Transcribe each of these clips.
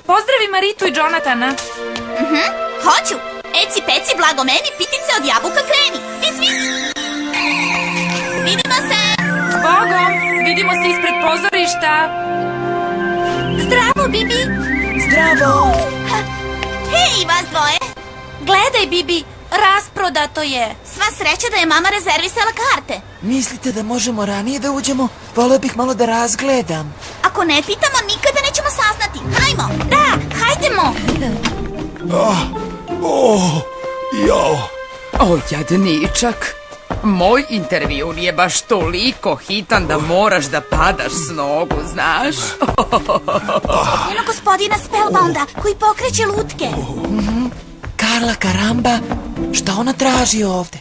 pozdravi Maritu i Jonathana. Hoću. Eci, peci, blago meni, pitice od jabuka kreni. Vis, vis. Vidimo se. Zbogom, vidimo se ispred pozorišta. Zdravo, Bibi. Zdravo! Hej, vas dvoje. Gledaj, Bibi, rasprodato je. Sva sreća da je mama rezervisala karte. Mislite da možemo ranije da uđemo? Voleo bih malo da razgledam. Ako ne pitamo, nikada nećemo saznati. Hajmo. Da, hajdemo. O, jadničak. Moj intervju nije baš toliko hitan da moraš da padaš s nogu, znaš? Eno gospodina Spellbounda koji pokreće lutke. Karla Karamba, šta ona traži ovde?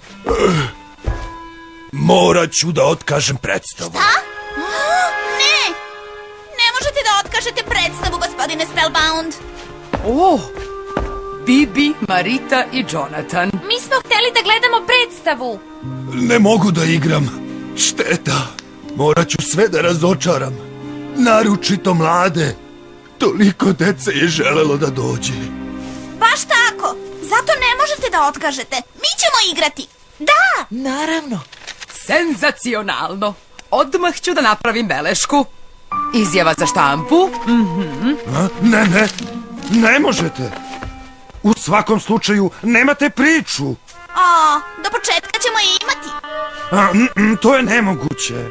Morat ću da otkažem predstavu. A? Ne! Ne možete da otkažete predstavu, gospodine Spellbound. O, Bibi, Marita i Jonathan. Mi smo hteli da gledamo predstavu. Ne mogu da igram. Šteta. Morat ću sve da razočaram. Naročito mlade. Toliko dece je želelo da dođe. Baš tako. Zato ne možete da otkažete. Mi ćemo igrati. Da! Naravno. Senzacionalno. Odmah ću da napravim belešku. Izjava za štampu. Ne možete. U svakom slučaju nemate priču. Do početka ćemo je imati. To je nemoguće.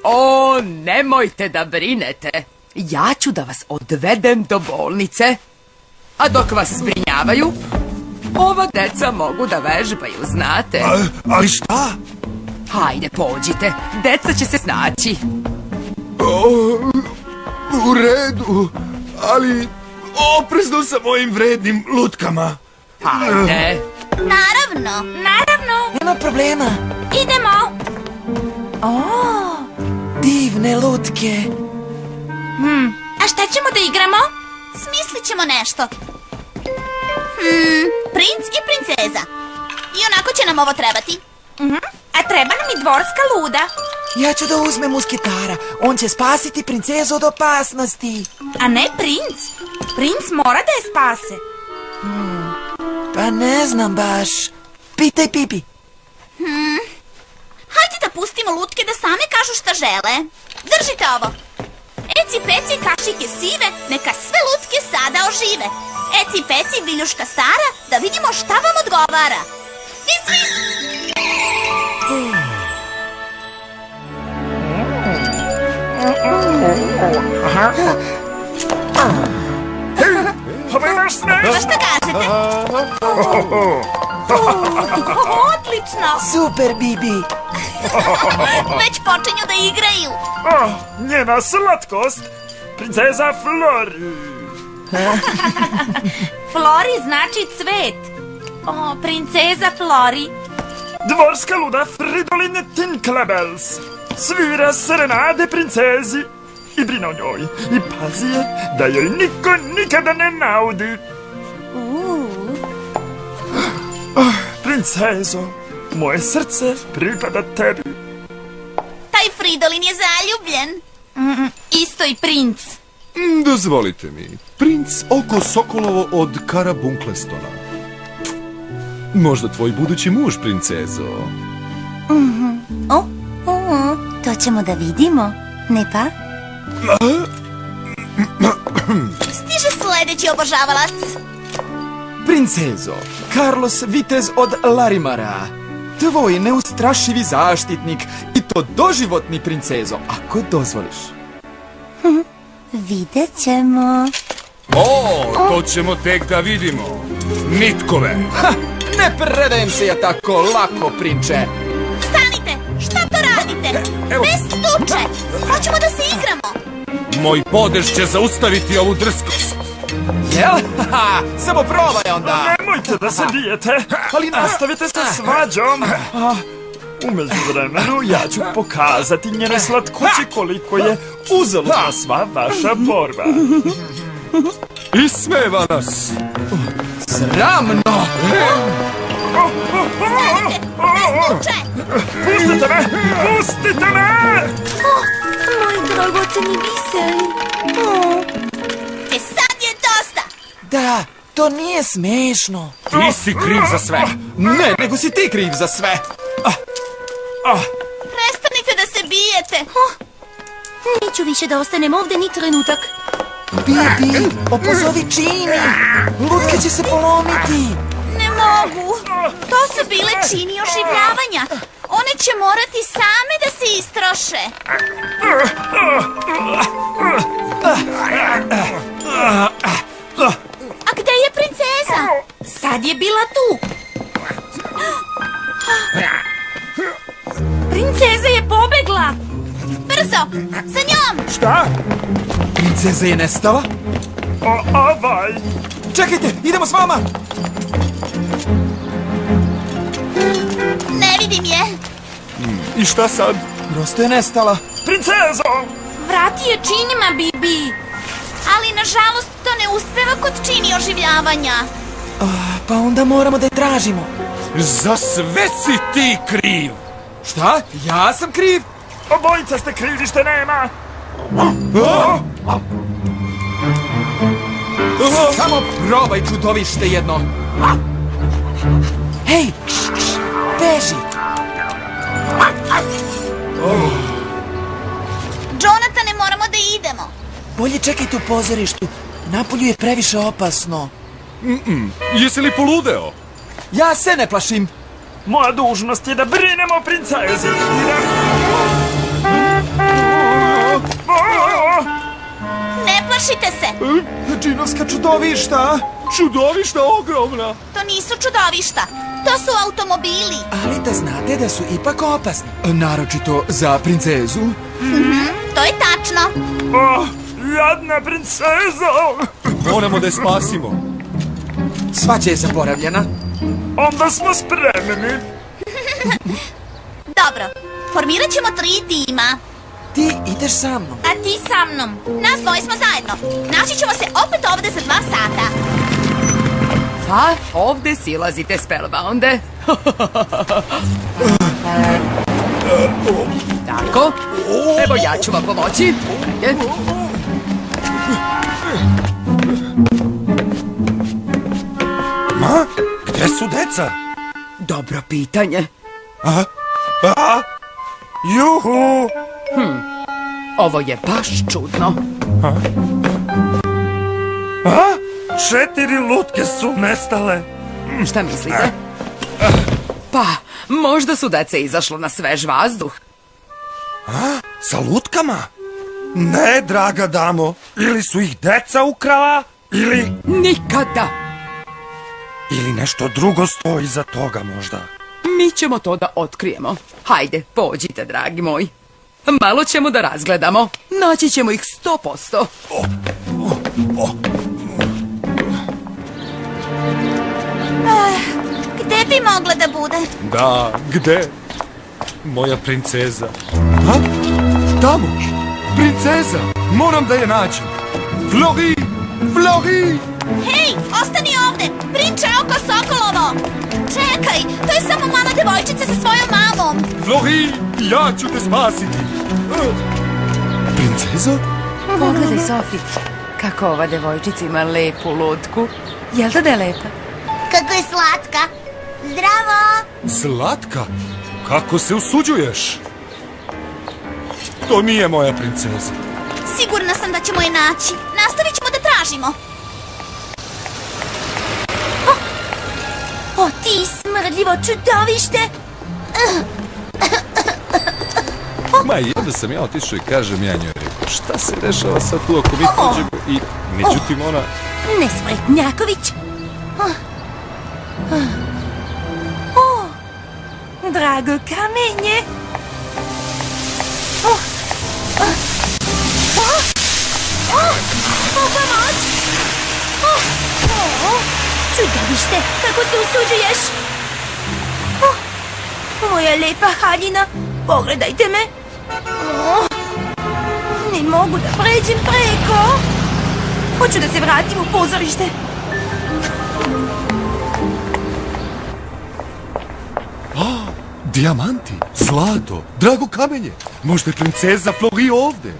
O, nemojte da brinete. Ja ću da vas odvedem do bolnice. A dok vas zbrinjavaju, ova deca mogu da vežbaju, znate. Ali šta? Hajde, pođite. Deca će se snaći. U redu, ali oprezno sa mojim vrednim lutkama. Hajde. Naravno. Nema problema. Idemo. Divne lutke. A šta ćemo da igramo? Smislit ćemo nešto. Princ i princeza. I onako će nam ovo trebati. A treba nam i dvorska luda. Ja ću da uzmem musketara. On će spasiti princezu od opasnosti. A ne princ. Princ mora da je spase. Pa ne znam baš. Pitaj Pipi. Hajde da pustimo lutke da same kažu šta žele. Držite ovo. Eci, peci, kašike sive, neka sve lutke sada ožive. Eci, peci, viljuška stara, da vidimo šta vam odgovara. Vis, vis. Šta kažete? Odlično. Super, Bibi. Već počinju da igraju. Njena slatkost, princeza Flori. Flori znači cvet. O, princeza Flori. Dvorska luda Fridolin Tinklebels svira serenade princezi i brine o njoj i pazi je da joj niko nikada ne naudi. Princezo, moje srce pripada tebi. Taj Fridolin je zaljubljen. Isto i princ. Dozvolite mi, princ oko Sokolovo od Karabunklestona. Možda tvoj budući muž, princezo. To ćemo da vidimo, ne pa? Stiže sledeći obožavalac. Princezo, Carlos Vitez od Larimara. Tvoj neustrašivi zaštitnik i to doživotni, princezo, ako dozvoliš. Vidjet ćemo. To ćemo tek da vidimo. Nitkove. Ne predajem se ja tako lako, prinče. Stanite, šta to radite? Bez tuče, hoćemo da se igramo. Moj podež će zaustaviti ovu drskost. Jel? Samo probaj onda. Nemojte da se bijete, ali nastavite sa svađom. U međuvremenu ja ću pokazati njene slatkući koliko je uzaludna sva vaša borba. Ismeva nas. Sramno. Stanite, bez tuče. Pustite me, pustite me! Moj dragoceni biseri. Sad je dosta. Tata, to nije smešno. Ti si kriv za sve. Ne, nego si ti kriv za sve. Prestanite da se bijete. Neću više da ostanem ovdje ni trenutak. Bibi, opozovi Čini. Lutke će se polomiti. Ne mogu. To su bile čini oživljavanja. One će morati same da se istroše. A gde je princeza? Sad je bila tu. Princeza je pobegla. Brzo, za njom. Šta? Princeza je nestala? Avaj. Čekajte, idemo s vama. Ne vidim je. I šta sad? Prosto je nestala. Princezo! Vrati je Činima, Bibi. Ali nažalost to ne uspeva kod čini oživljavanja. Pa onda moramo da je tražimo. Za sve si ti kriv. Šta? Ja sam kriv? Obojica ste krivi što nema. Samo probaj čudovište jedno. Hej, beži. Jonatane, moramo da idemo. Bolje čekajte u pozorištu. Napolju je previše opasno. Jesi li poludeo? Ja se ne plašim. Moja dužnost je da brinemo o princezi. Ne plašite se. Džinovska čudovišta. Čudovišta ogromna. To nisu čudovišta. To su automobili. Ali da znate da su ipak opasni. Naročito za princezu. To je tačno. Jadna princezo. Moramo da je spasimo. Svađa je zaboravljena. Onda smo spremni. Dobro, formirat ćemo 3 tima. Ti ideš sa mnom. A ti sa mnom. Nas dvoje smo zajedno. Naći ćemo se opet ovde za 2 sata. Pa, ovde silazite, spellbounde. Tako. Evo ja ću vam pomoći. Ma, gde su deca? Dobro pitanje. Juhu. Ovo je baš čudno. 4 lutke su nestale. Šta mislite? Pa, možda su deca izašlo na svež vazduh. Sa lutkama? Ne, draga damo. Ili su ih deca ukrala, ili Nikada. nešto drugo stoji iza toga možda. Mi ćemo to da otkrijemo. Hajde, pođite, dragi moj. Malo ćemo da razgledamo. Naći ćemo ih 100%. Gde bi mogla da bude? Da, gde? Moja princeza. Tamo, princeza, moram da je nađem. Flori, Flori! Hej, ostani ovde! Prinče oko Sokolovo! Čekaj, to je samo mala devojčica sa svojom mamom. Flori, ja ću te spasiti. Princezo? Pogledaj, Sofi, kako ova devojčica ima lepu lutku. Jel da je lepa? Kako je slatka! Zdravo! Slatka? Kako se usuđuješ? To nije moja princeza. Sigurna sam da ćemo je naći. Nastavit ćemo da tražimo. O, ti smrdljivo čudovište! Ma i onda sam ja otišao i kažem ja njoj rekao, šta se dešava sad tu ako mi pođemo i međutim ona... Nespretnjaković! Drago kamenje! Pomoć! Čudovište, kako se usuđuješ? Moja lepa haljina, pogledajte me! Ne mogu da pređem preko! Hoću da se vratim u pozorište! Dijamanti, zlato, drago kamenje. Možda je princeza Flori ovde.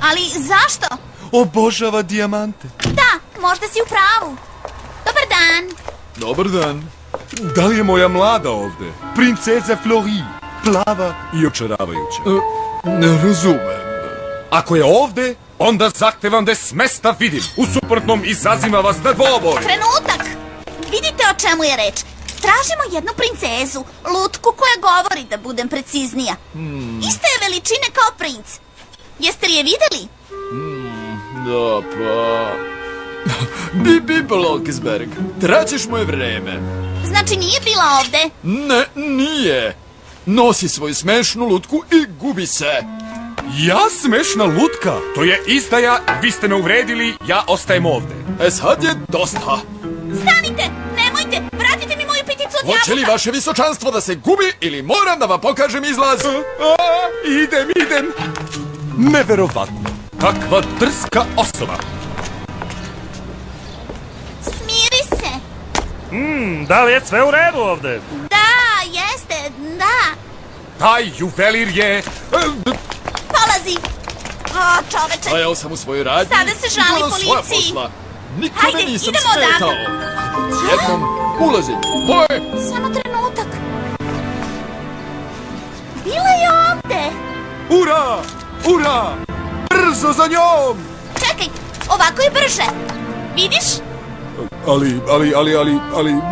Ali zašto? Obožava dijamante. Da, možda si u pravu. Dobar dan. Dobar dan. Da li je moja mlada ovde? Princeza Flori. Plava i očaravajuća. Ne razumem. Ako je ovde, onda zahtevam da s mesta vidim. U suprotnom izazivam vas na dvoboj. Trenutak. Vidite o čemu je reč. Tražimo jednu princezu, lutku koja govori, da budem preciznija. Iste je veličine kao princ. Jeste li je videli? Da, pa... Bibi Blocksberg, traćiš moje vreme. Znači nije bila ovde? Ne, nije. Nosi svoju smešnu lutku i gubi se. Ja smešna lutka? To je izdaja, vi ste me uvredili, ja ostajem ovde. Sad je dosta. Stanite, nemojte, vratite mi moju piticu od jabuka. Hoće li vaše visočanstvo da se gubi ili moram da vam pokažem izlaz? Idem. Neverovatno. Kakva drska osoba. Smiri se. Da li je sve u redu ovde? Da, jeste, da. Taj juvelir je... Polazi. O, čoveče. Stajao sam u svojoj radnji. Sada se žali i gledao svoja policiji. posla. Nikome Hajde, nisam idemo smetao. odavde. Jednom ulazi. Boje! Samo trenutak. Bila je ovde. Ura! Brzo za njom! Čekaj, ovako je brže. Vidiš? Ali,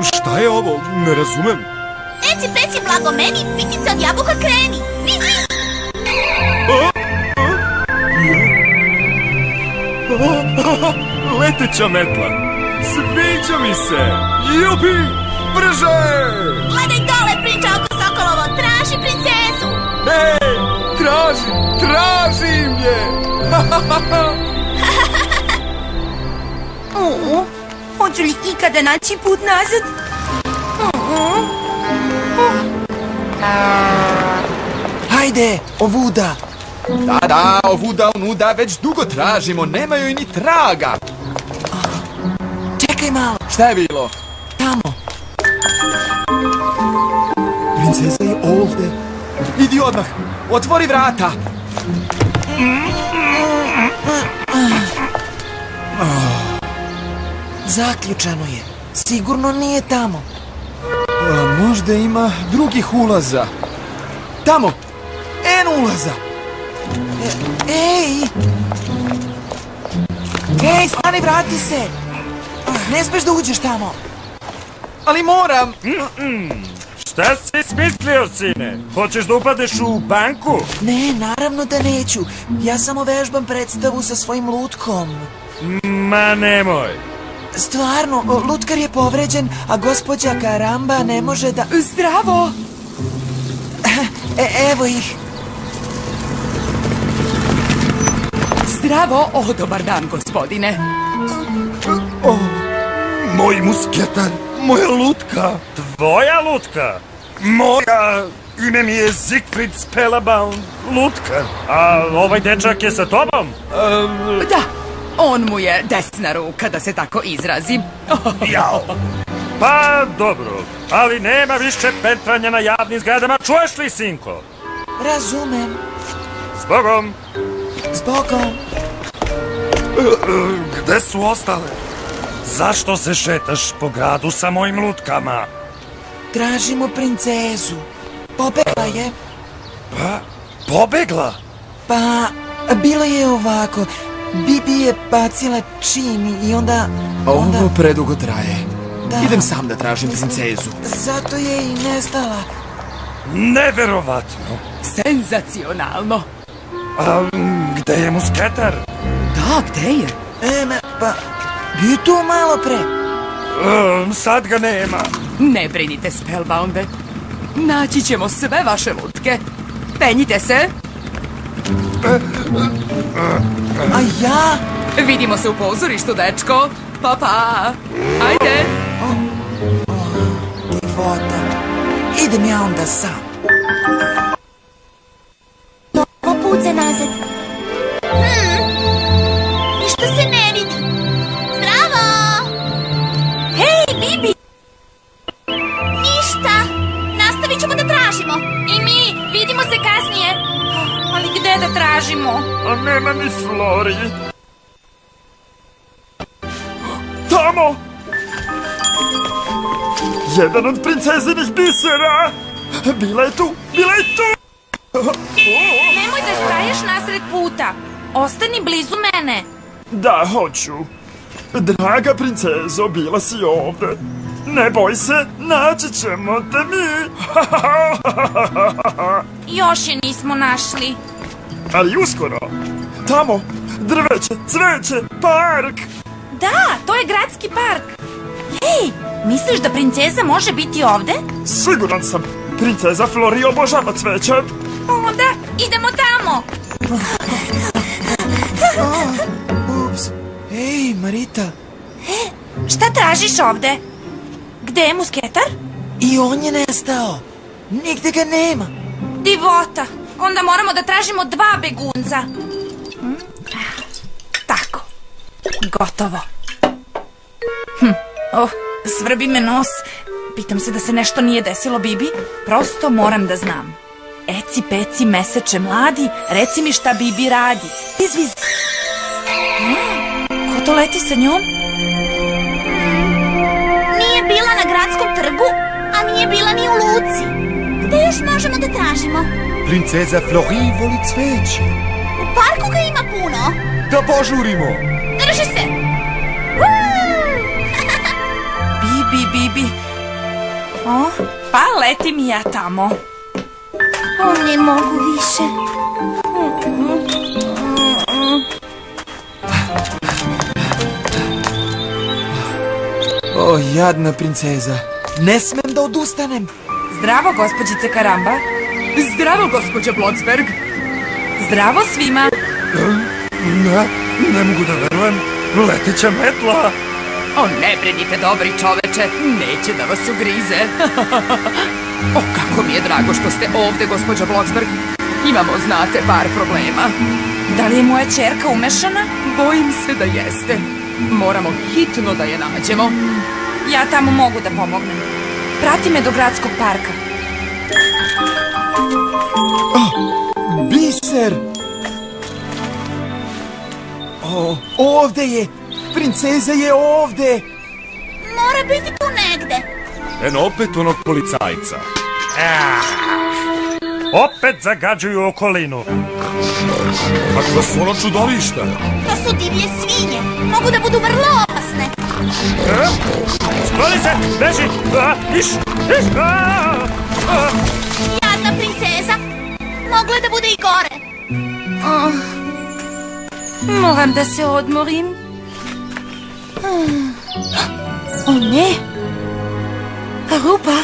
šta je ovo? Ne razumem. Eci peci blago meni, pitica od jabuka kreni. Vizi! Leteća metla. Sviđa mi se. Jupi! Brže! Gledaj dole, priča oko Sokolovo. Traži princezu. Ej! Tražim je! Hoću li ikada naći put nazad? Hajde, ovuda. Da, ovuda onuda već dugo tražimo, nemaju i ni traga. Čekaj malo. Šta je bilo? Tamo. Princeza je ovde. Idi odmah, otvori vrata. Zaključano je. Sigurno nije tamo. Možda ima drugih ulaza. Tamo, N ulaza. Ej, stani, vrati se. Ne smeš da uđeš tamo. Ali moram. Šta si smislio, sine? Hoćeš da upadeš u banku? Ne, naravno da neću. Ja samo vežbam predstavu sa svojim lutkom. Ma nemoj. Stvarno, lutkar je povređen, a gospođa Karamba ne može da... Zdravo! Evo ih. Zdravo, dobar dan, gospodine. Moj musketar, moja lutka. Tvoja lutka? Moja... Ime mi je Siegfried Spellbound, lutka. A ovaj dečak je sa tobom? Da, on mu je desna ruka, da se tako izrazim. Jao. Pa dobro, ali nema više petranja na javnim zgradama, čuješ li, sinko? Razumem. Zbogom. Zbogom. Gde su ostale? Zašto se šetaš po gradu sa mojim lutkama? Tražimo princezu. Pobegla je. Pobegla? Pa, bilo je ovako. Bibi je bacila čini i onda... Ovo predugo traje. Da. Idem sam da tražim princezu. Zato je i nestala. Neverovatno. Senzacionalno. A gde je musketar? Da, gde je? Pa, bio tu malo pre. Sad ga nema. Ne brinite, Spellbounde. Naći ćemo sve vaše lutke. Penjite se. A ja? Vidimo se u pozorištu, dečko. Pa. Ajde. Divota. Idem ja onda sam. Ovo put za nazad. Ništa se ne vidi. Zdravo! Hej, Bibi! Ništa. Nastavit ćemo da tražimo. I mi, vidimo se kasnije. Ali gde da tražimo? A nema ni Flori. Tamo! Jedan od princezinih bisera! Bila je tu! Bila je tu! Nemoj da staješ nasred puta. Ostani blizu mene. Da, hoću. Draga princezo, bila si ovde. Ne boj se, naći ćemo te mi. Još je nismo našli. Ali uskoro. Tamo, drveće, cveće, park. Da, to je gradski park. Hej, misliš da princeza može biti ovde? Siguran sam. Princeza Flori obožava cveće. Onda idemo tamo. Ups. Ej, Marita. Šta tražiš ovde? Gde je musketar? I on je nestao. Nigde ga nema. Divota. Onda moramo da tražimo 2 begunca. Tako. Gotovo. Svrbi me nos. Pitam se da se nešto nije desilo, Bibi. Prosto moram da znam. Eci, peci, meseče mladi, reci mi šta Bibi radi. Viz. Ko to leti sa njom? Nije bila na gradskom trgu, a nije bila ni u luci. Gde još možemo da tražimo? Princeza Flori voli cveće. U parku ga ima puno. Da požurimo. Drži se. Bibi. Pa letim i ja tamo. Ne mogu više. O, jadna princeza. Ne smem da odustanem. Zdravo, gospođice Karamba. Zdravo, gospođo Blodsberg. Zdravo svima. Ne mogu da verujem. Leteća metla. O, ne brinite, dobri čoveče, neće da vas ugrize. O, kako mi je drago što ste ovde, gospođo Blodsberg. Imamo, znate, par problema. Da li je moja ćerka umešana? Bojim se da jeste. Moramo hitno da je nađemo. Ja tamo mogu da pomognem. Prati me do gradskog parka. Biser! O, ovde je! Princeza je ovde! Mora biti tu negde. Eno opet onog policajca. Opet zagađuju okolinu. Kakva su ono čudovišta? To su divlje svinje. Mogu da budu vrlo opasne. Skloni se, beži! Iš! Jadna princeza. Moglo je da bude i gore. Moram da se odmorim. O ne! Rupa!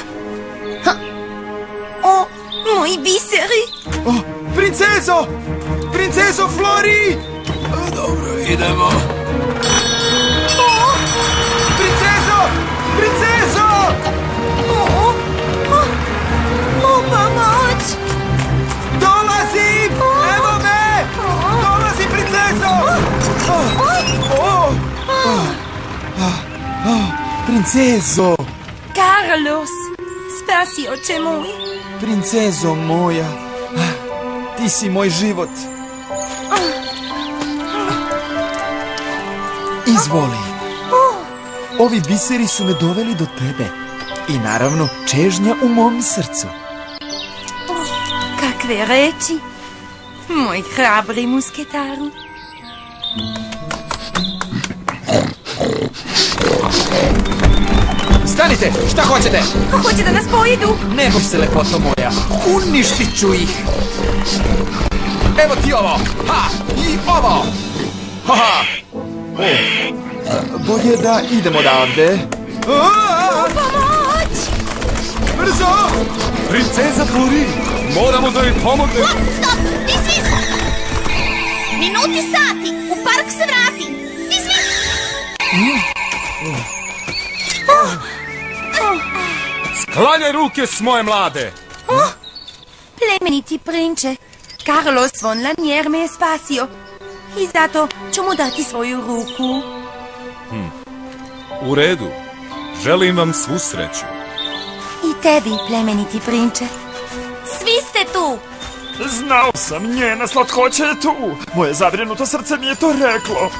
O, moji biseri! O, princezo! Princezo Flori! Dobro, idemo. Princezo! Princezo! Pomoć! Dolazim! Evo me! Dolazim, princezo! Princezo! Carlos! Spasi, oče moj! Princezo moja! Ti si moj život! Izvoli! Ovi biseri su me doveli do tebe. I naravno, čežnja u mom srcu. Kakve reči! Moj hrabri musketaru! Stanite! Šta hoćete? Hoće da nas pojedu! Ne boj se, lepoto moja! Uništit ću ih! Evo ti ovo! Ha! I ovo! Ha! Bolje da idemo odavde. Pomoć! Brzo! Princeza Flori! Moramo da joj pomognemo! Stop! Ti svi! Minuti, sati! U park se vrati! Ti svi! Sklanjaj ruke s moje mlade! Plemeniti prinče, Carlos von Lanier me je spasio i zato ću mu dati svoju ruku. U redu. Želim vam svu sreću. I tebi, plemeniti prinče. Svi ste tu! Znao sam, njena slatkoća je tu. Moje zabrinuto srce mi je to reklo.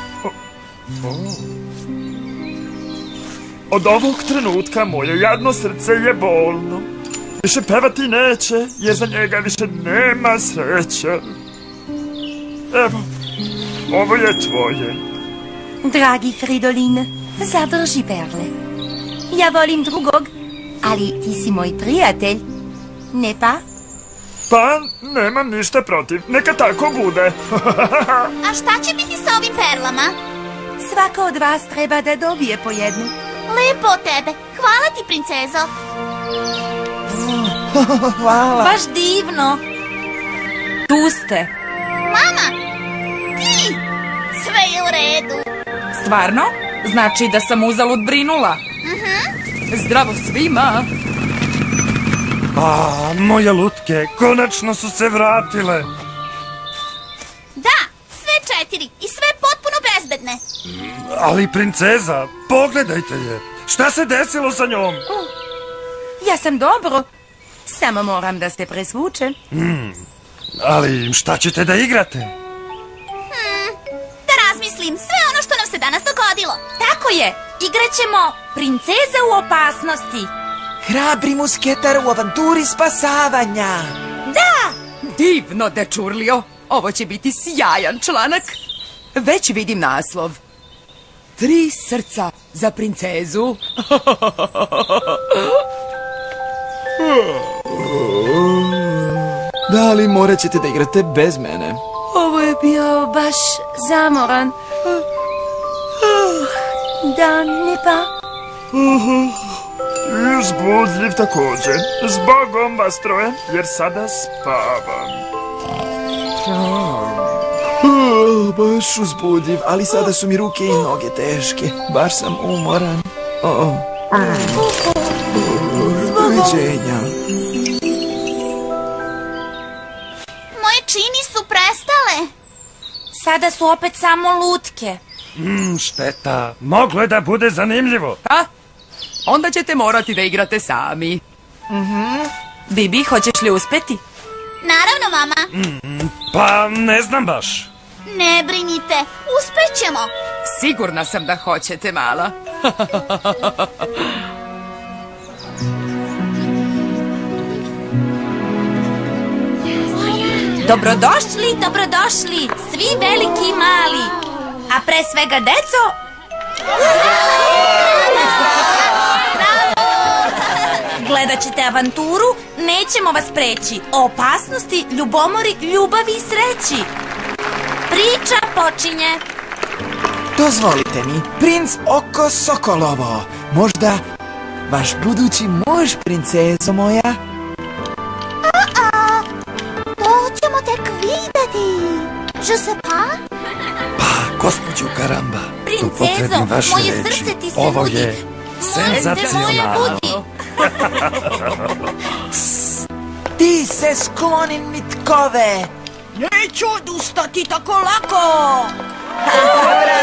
Od ovog trenutka moje jadno srce je bolno. Više pevati neće, jer za njega više nema sreće. Evo, ovo je tvoje. Dragi Fridolin, zadrži perle. Ja volim drugog, ali ti si moj prijatelj, ne pa? Pa, nemam ništa protiv, neka tako bude. A šta će biti sa ovim perlama? Svako od vas treba da dobije po jednu. Lepo od tebe, hvala ti, princezo. Hvala. Baš divno. Tu ste. Mama, ti! Sve je u redu. Stvarno? Znači da sam uzalud brinula. Zdravo svima. A, moje lutke, konačno su se vratile. Da, sve 4 i sve potpuno bezbedne. Ali princeza, pogledajte je. Šta se desilo sa njom? Ja sam dobro, samo moram da se presvučem. Ali šta ćete da igrate? Da razmislim sve ono što nam se danas dogodilo. Tako je, igraćemo Princeza u opasnosti. Hrabri musketar u avanturi spasavanja. Divno, dečurlio. Ovo će biti sjajan članak. Već vidim naslov. 3 srca za princezu. Da li morat ćete da igrate bez mene? Ovo je bio baš zamoran. Da, ne pa? I uzbudljiv također. Zbogom vas troje, jer sada spavam. Baš uzbudljiv, ali sada su mi ruke i noge teške. Baš sam umoran. Doviđenja. Moje čini su prestale. Sada su opet samo lutke. Šteta, moglo je da bude zanimljivo. Pa, onda ćete morati da igrate sami. Bibi, hoćeš li uspeti? Naravno, mama. Pa, ne znam baš. Ne brinite, uspećemo. Sigurna sam da hoćete, mala. Dobrodošli, dobrodošli, svi veliki i mali. A pre svega, deco... Gledat ćete avanturu, nećemo vas preći. O opasnosti, ljubomori, ljubavi i sreći. Priča počinje. Dozvolite mi, princ oko Sokolovo. Možda vaš budući muž, princezo moja? To ćemo tek videti. Je sais pas. Gospođo Karamba, tu Princezo, potrebni vaše moje reči. srce ti se Ovo budi. je senzacionalno. Ti se skloni mitkove. Neću odustati tako lako. To je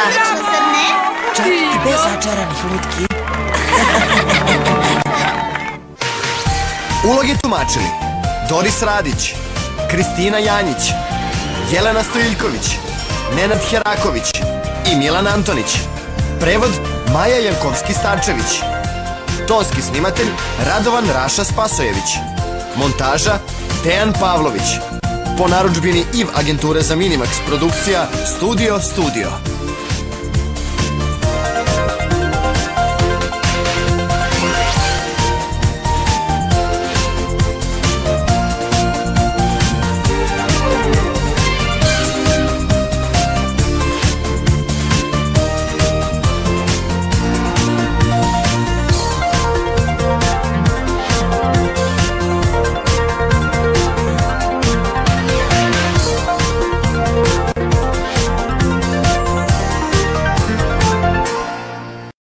odlično, zar ne? Čak i bez začaranih lutki. Uloge tumačili Doris Radić, Kristina Janjić, Jelena Stojiljković, Nenad Heraković i Milan Antonić. Prevod Maja Jankovski-Starčević. Tonski snimatelj Radovan Raša Spasojević. Montaža Dejan Pavlović. Po narudžbini IV agenture za Minimax produkcija Studio.